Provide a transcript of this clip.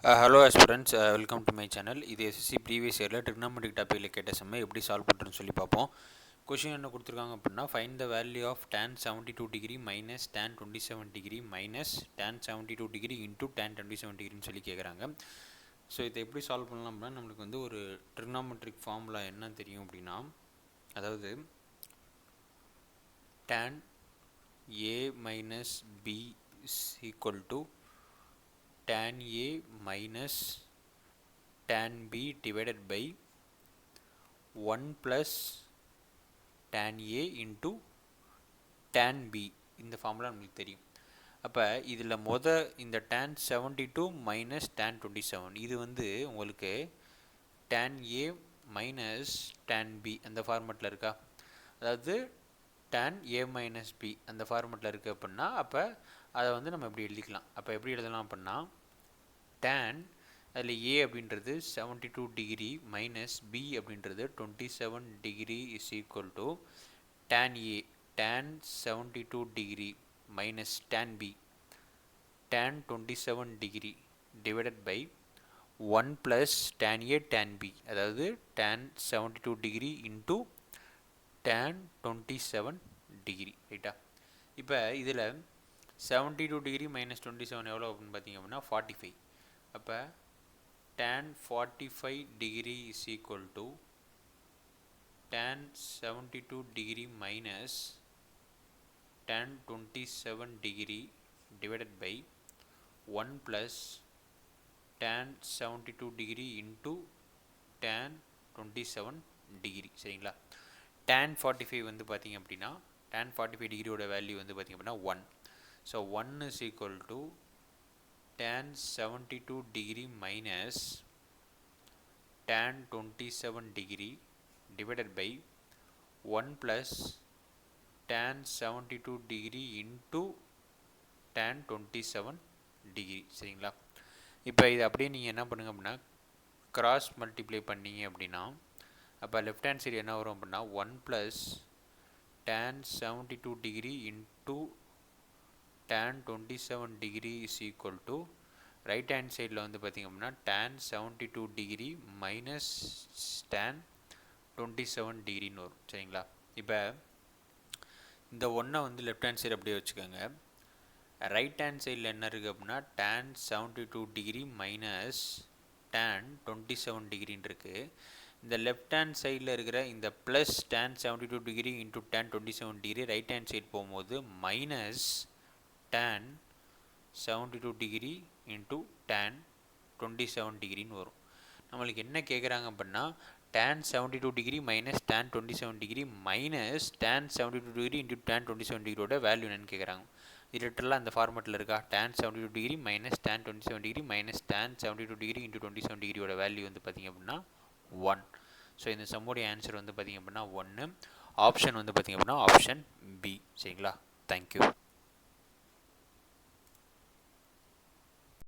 Hello aspirants, welcome to my channel. இது SSC previous yearல trigonometric topicல கேட்ட சம்மை எப்படி சால்வ் பண்றதுன்னு சொல்லி பார்ப்போம். क्वेश्चन என்ன கொடுத்திருக்காங்க அப்படினா find the value of tan 72 degree minus tan 27 degree minus tan 72 degree into tan 27 degree ன்னு சொல்லி கேக்குறாங்க. சோ இதை எப்படி சால்வ் பண்ணலாம் அப்படினா நமக்கு வந்து ஒரு trigonometric formula என்ன தெரியும் அப்படினா அதாவது tan a minus b is equal to tan a minus tan b divided by 1 plus tan a into tan b இந்த ஃபார்முலா நமக்கு தெரியும். அப்ப இதுல இந்த tan 72 minus tan 27 இது வந்து உங்களுக்கு tan a minus tan b அந்த ஃபார்மட்ல இருக்கா? அதாவது tan a minus b அந்த ஃபார்மட்ல இருக்கு அப்படினா அப்ப அதை வந்து நம்ம எப்படி எழுதிக்கலாம். அப்ப எப்படி எழுதலாம் அப்படினா tan அதில் a அப்படின்றது 72 டிகிரி மைனஸ் b அப்படின்றது 27 degree is equal to tan a tan 72 degree minus tan b tan 27 degree divided by 1 plus tan a tan b அதாவது tan 72 degree into tan 27 degree ரைட்டா. இப்போ இதில் 72 டிகிரி மைனஸ் 27 எவ்வளோ அப்படின்னு பார்த்தீங்க அப்படின்னா 45. அப்போ tan 45 degree is equal to tan 72 degree minus tan 27 degree divided by 1 plus tan 72 degree into tan 27 degree சரிங்களா. tan 45 வந்து பார்த்தீங்க அப்படின்னா tan 45 டிகிரியோட வேல்யூ வந்து பார்த்தீங்க அப்படின்னா 1. So 1 is equal to tan 72 degree minus tan 27 degree divided by 1 plus tan 72 degree into tan 27 degree சரிங்களா. இப்போ இது அப்படியே நீங்கள் என்ன பண்ணுங்க அப்படின்னா கிராஸ் மல்டிப்ளை பண்ணீங்க அப்படின்னா அப்போ லெஃப்ட் ஹேண்ட் சைடு என்ன வரும் அப்படின்னா 1 plus tan 72 degree into tan 27 degree is equal to right hand சைடில் வந்து பார்த்திங்க அப்படின்னா tan 72 டிகிரி மைனஸ் tan 27 டிகிரின்னு வரும் சரிங்களா. இப்போ இந்த ஒன்றை வந்து லெஃப்ட் ஹேண்ட் சைடு அப்படியே வச்சுக்கோங்க. ரைட் ஹேண்ட் சைடில் என்ன இருக்குது அப்படின்னா tan 72 டிகிரி மைனஸ் tan 27 டிகிரின்னு இருக்குது. இந்த லெஃப்ட் ஹேண்ட் சைடில் இருக்கிற இந்த plus tan 72 degree into tan 27 degree right hand side போகும்போது minus tan 72 degree into tan 27 டிகிரின்னு வரும். நம்மளுக்கு என்ன கேட்குறாங்க அப்படின்னா tan 72 degree minus tan 27 degree minus tan 72 degree into tan 27 டிகிரியோட வேல்யூ என்னன்னு கேட்குறாங்க. இது லிட்டரலாக அந்த ஃபார்மெட்டில் இருக்கா tan 72 degree minus tan 27 degree minus tan 72 degree into 27 டிகிரியோட வேல்யூ வந்து பார்த்திங்க அப்படின்னா 1. ஸோ இந்த சம்முடைய ஆன்சர் வந்து பார்த்திங்க அப்படின்னா 1. ஆப்ஷன் வந்து பார்த்திங்க அப்படின்னா ஆப்ஷன் பி சரிங்களா. தேங்க்யூ.